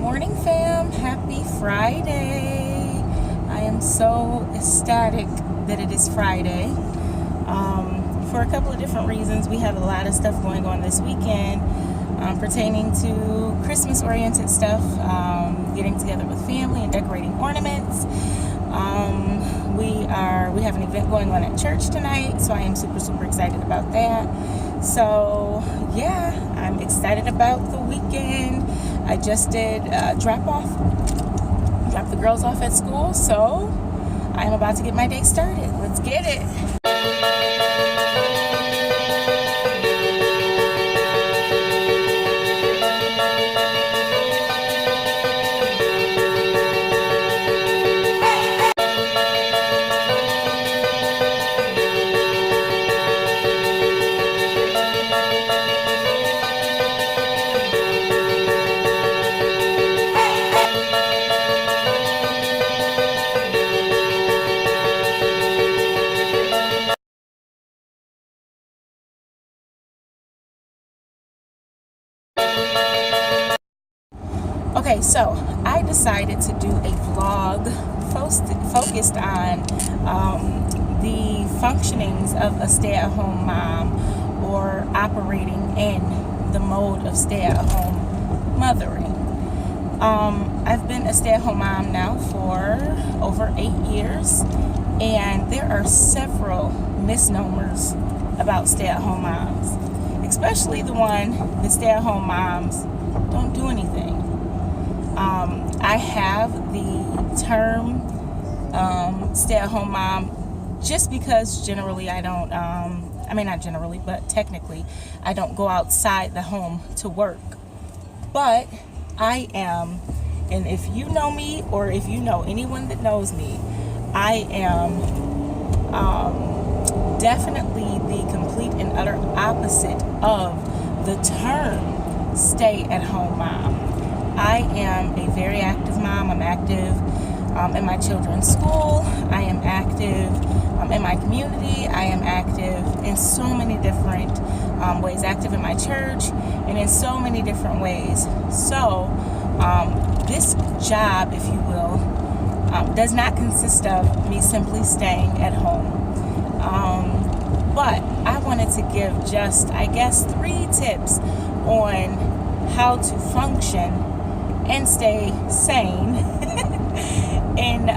morning, fam. Happy Friday. I am so ecstatic that it is Friday. For a couple of different reasons. We have a lot of stuff going on this weekend pertaining to Christmas-oriented stuff, getting together with family and decorating ornaments. We have an event going on at church tonight, so I am super excited about that. So yeah, I'm excited about the weekend. I just did drop the girls off at school, so I'm about to get my day started. Let's get it. Okay, so I decided to do a vlog focused on the functionings of a stay-at-home mom, or operating in the mode of stay-at-home mothering. I've been a stay-at-home mom now for over 8 years, and there are several misnomers about stay-at-home moms, especially the stay-at-home moms don't do anything. I have the term stay-at-home mom just because generally I don't, not generally, but technically I don't go outside the home to work. But I am, and if you know me, or if you know anyone that knows me, I am definitely the complete and utter opposite of the term stay-at-home mom. I am a very active mom. I'm active in my children's school. I am active in my community. I am active in so many different ways. Active in my church and in so many different ways. So this job, if you will, does not consist of me simply staying at home. But I wanted to give just, 3 tips on how to function and stay sane in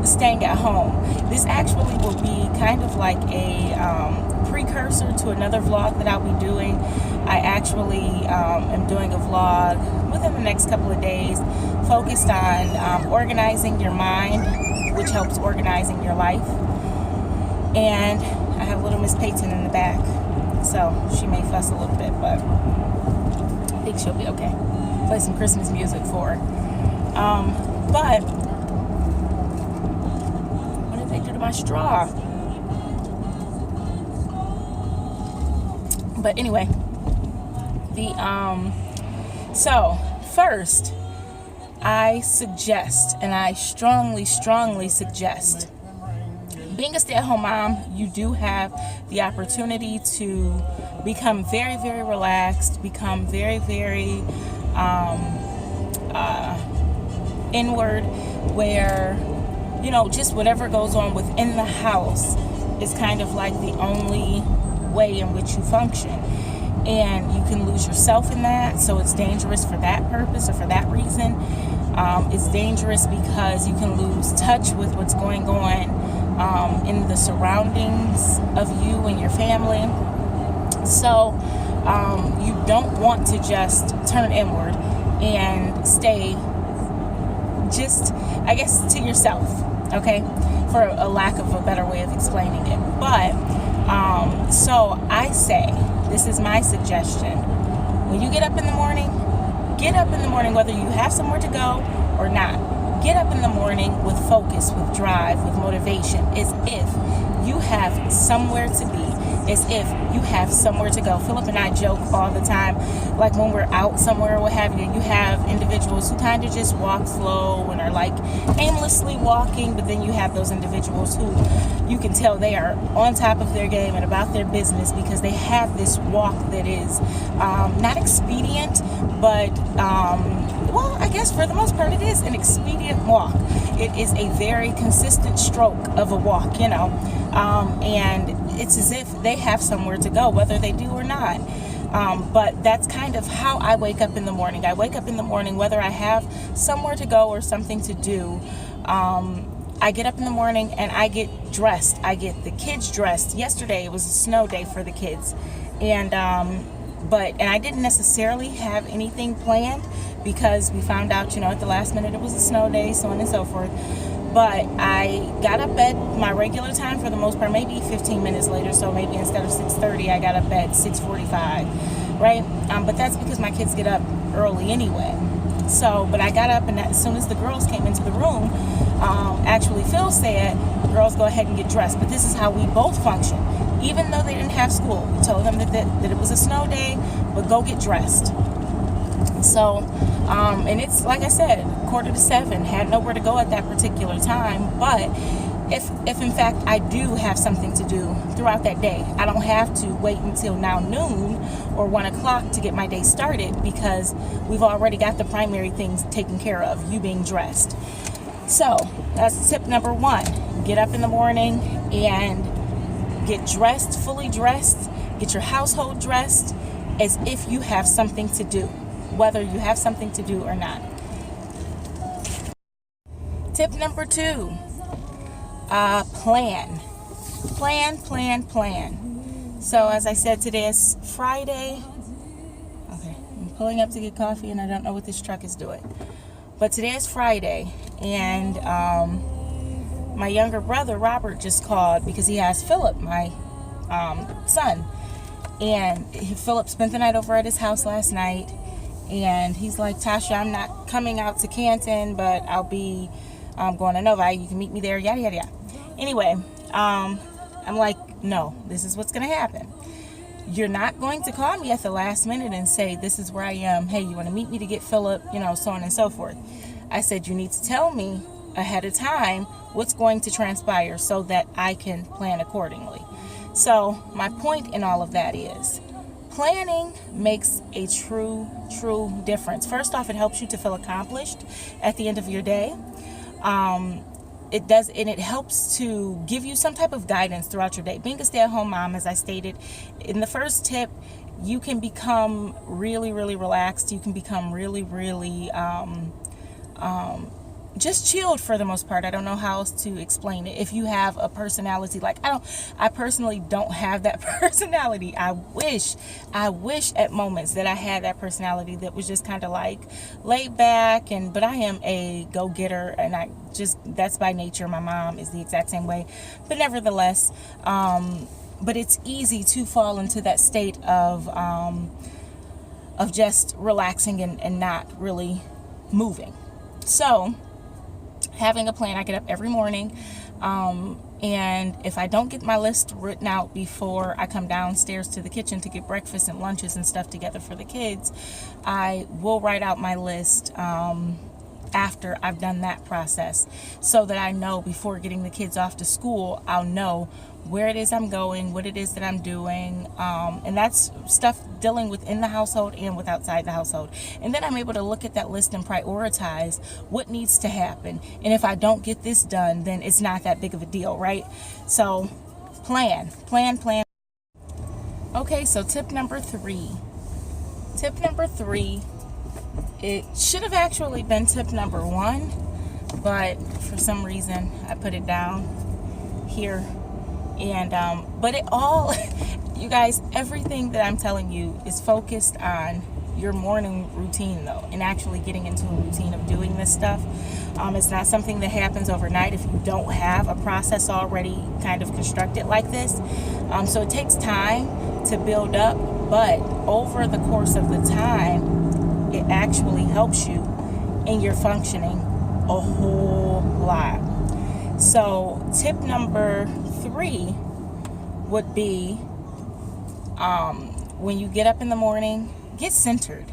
staying at home. This actually will be kind of like a precursor to another vlog that I'll be doing. I actually am doing a vlog within the next couple of days focused on organizing your mind, which helps organizing your life. And I have little Miss Peyton in the back, so she may fuss a little bit, but I think she'll be okay. Play some Christmas music for her. But what did they do to my straw? But anyway, so first I suggest, and I strongly suggest, being a stay-at-home mom, you do have the opportunity to become very relaxed, become very inward, where just whatever goes on within the house is kind of like the only way in which you function, and you can lose yourself in that. So it's dangerous for that purpose, or for that reason. It's dangerous because you can lose touch with what's going on in the surroundings of you and your family. So you don't want to just turn inward and stay just, to yourself, okay, for a lack of a better way of explaining it. But so I say, this is my suggestion: when you get up in the morning, whether you have somewhere to go or not. Get up in the morning with focus, with drive, with motivation, as if you have somewhere to be, as if you have somewhere to go. Philip and I joke all the time, like when we're out somewhere or what have you, you have individuals who kind of just walk slow and are like aimlessly walking, but then you have those individuals who you can tell they are on top of their game and about their business, because they have this walk that is not expedient, but well, I guess for the most part it is an expedient walk. It is a very consistent stroke of a walk, and it's as if they have somewhere to go, whether they do or not. But that's kind of how I wake up in the morning. I wake up in the morning whether I have somewhere to go or something to do. I get up in the morning and I get dressed. I get the kids dressed. Yesterday it was a snow day for the kids, and I didn't necessarily have anything planned because we found out, at the last minute it was a snow day, so on and so forth. But I got up at my regular time for the most part, maybe 15 minutes later. So maybe instead of 6:30, I got up at 6:45, right? But that's because my kids get up early anyway. So, but I got up, and as soon as the girls came into the room, actually Phil said, girls, go ahead and get dressed. But this is how we both function. Even though they didn't have school, we told them that it was a snow day, but go get dressed. So, and it's like I said, 6:45, had nowhere to go at that particular time. But if in fact I do have something to do throughout that day, I don't have to wait until now noon or 1 o'clock to get my day started, because we've already got the primary things taken care of, you being dressed. So that's tip number 1. Get up in the morning and get dressed, fully dressed. Get your household dressed as if you have something to do, whether you have something to do or not. Tip number 2, plan. Plan. So as I said, today is Friday. Okay, I'm pulling up to get coffee and I don't know what this truck is doing. But today is Friday, and my younger brother, Robert, just called because he has Philip, my son. And Philip spent the night over at his house last night. And he's like, Tasha, I'm not coming out to Canton, but I'll be going to Novi. You can meet me there, yada, yada, yada. Anyway, I'm like, no, this is what's going to happen. You're not going to call me at the last minute and say, this is where I am. Hey, you want to meet me to get Philip, so on and so forth. I said, you need to tell me ahead of time what's going to transpire so that I can plan accordingly. So my point in all of that is, planning makes a true difference. First off, it helps you to feel accomplished at the end of your day. It does, and it helps to give you some type of guidance throughout your day. Being a stay-at-home mom, as I stated in the first tip, you can become really relaxed. You can become really just chilled for the most part. I don't know how else to explain it. If you have a personality like I personally don't have that personality. I wish at moments that I had that personality that was just kind of like laid back, but I am a go-getter, and that's by nature. My mom is the exact same way, but nevertheless, but it's easy to fall into that state of just relaxing and not really moving. So having a plan, I get up every morning, and if I don't get my list written out before I come downstairs to the kitchen to get breakfast and lunches and stuff together for the kids, I will write out my list after I've done that process, so that I know before getting the kids off to school, I'll know where it is I'm going, what it is that I'm doing, and that's stuff dealing within the household and with outside the household. And then I'm able to look at that list and prioritize what needs to happen. And if I don't get this done, then it's not that big of a deal, right? So plan. Okay, so tip number 3. It should have actually been tip number 1, but for some reason I put it down here. And but it all, you guys, everything that I'm telling you is focused on your morning routine, though, and actually getting into a routine of doing this stuff. It's not something that happens overnight if you don't have a process already kind of constructed like this. So it takes time to build up, but over the course of the time, it actually helps you in your functioning a whole lot. So tip number 3 would be, when you get up in the morning, get centered.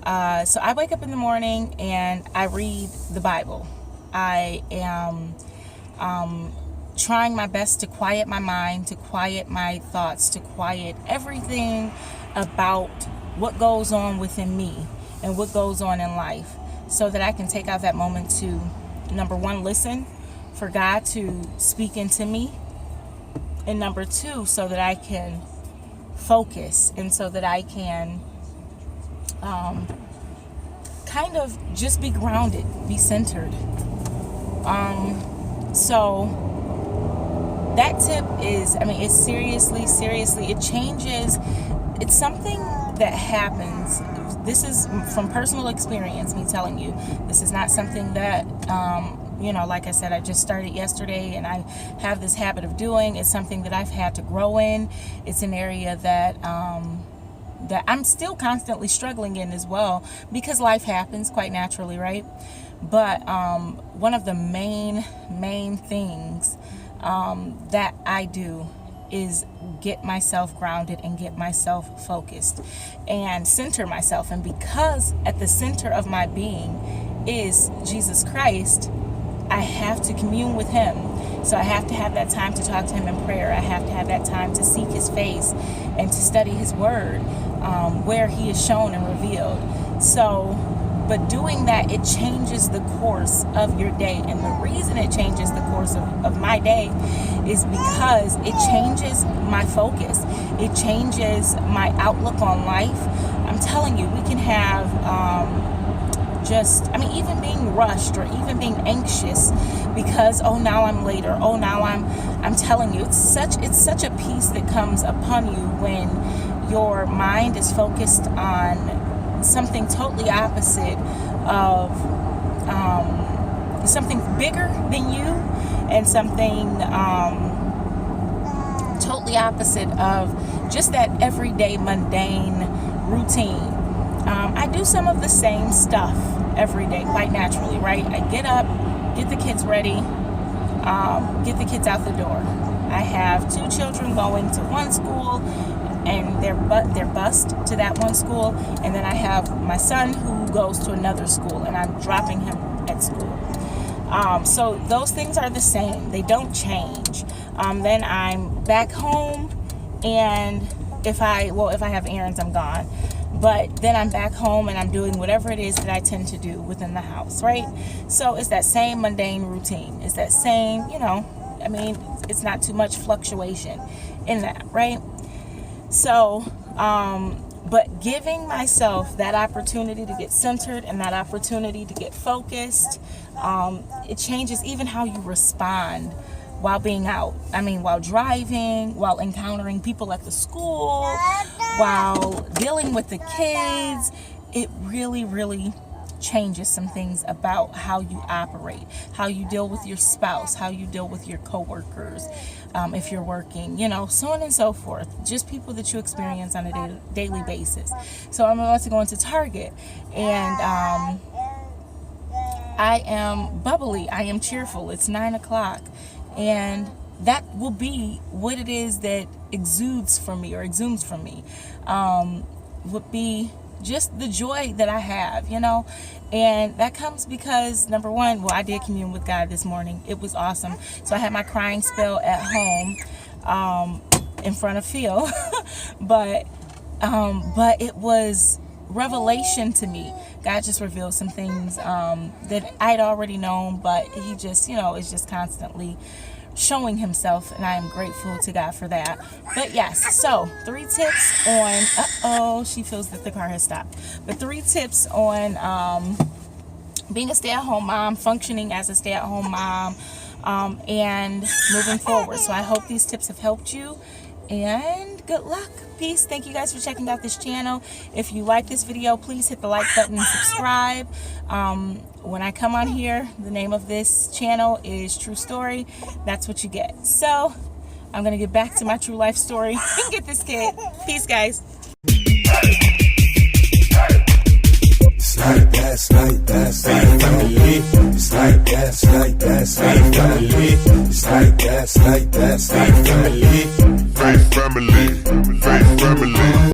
So I wake up in the morning and I read the Bible. I am trying my best to quiet my mind, to quiet my thoughts, to quiet everything about what goes on within me and what goes on in life, so that I can take out that moment to, number one, listen for God to speak into me, and number two, so that I can focus, and so that I can kind of just be grounded, be centered. So that tip is, it's seriously, it changes. It's something that happens. This is from personal experience, me telling you. This is not something that, like I said, I just started yesterday and I have this habit of doing. It's something that I've had to grow in. It's an area that that I'm still constantly struggling in as well, because life happens quite naturally, right? But one of the main things that I do is get myself grounded and get myself focused and center myself. And because at the center of my being is Jesus Christ, I have to commune with him. So I have to have that time to talk to him in prayer. I have to have that time to seek his face and to study his word, where he is shown and revealed. So, but doing that, it changes the course of your day. And the reason it changes the course of my day is because it changes my focus. It changes my outlook on life. I'm telling you, we can have even being rushed or even being anxious because, oh, now I'm late, or oh, now I'm telling you, it's such a peace that comes upon you when your mind is focused on something totally opposite of something bigger than you, and something totally opposite of just that everyday mundane routine. I do some of the same stuff every day quite naturally, right? I get up, get the kids ready, get the kids out the door. I have 2 children going to one school, and they're bused to that one school, and then I have my son who goes to another school, and I'm dropping him at school. So those things are the same. They don't change. Then I'm back home, and if I have errands, I'm gone. But then I'm back home and I'm doing whatever it is that I tend to do within the house, right? So it's that same mundane routine. It's that same, it's not too much fluctuation in that, right? So, but giving myself that opportunity to get centered and that opportunity to get focused, it changes even how you respond while being out. While driving, while encountering people at the school, while dealing with the kids. It really, really changes some things about how you operate, how you deal with your spouse, how you deal with your coworkers, if you're working, so on and so forth. Just people that you experience on a daily basis. So I'm about to go into Target, and I am bubbly, I am cheerful. It's 9 o'clock, and that will be what it is that exudes from me, would be just the joy that I have, and that comes because, number one, I did commune with God this morning. It was awesome. So I had my crying spell at home, in front of Phil, but it was revelation to me. God just revealed some things that I'd already known, but he just, is just constantly showing himself, and I am grateful to God for that. But yes, so 3 tips on, she feels that the car has stopped, but 3 tips on being a stay-at-home mom, functioning as a stay-at-home mom, and moving forward. So I hope these tips have helped you, and good luck. Peace. Thank you guys for checking out this channel. If you like this video, please hit the like button and subscribe. When I come on here, the name of this channel is True Story. That's what you get. So I'm gonna get back to my true life story and get this kid. Peace, guys. It's like that, same family. It's like that, same family. It's like that, same family. Family.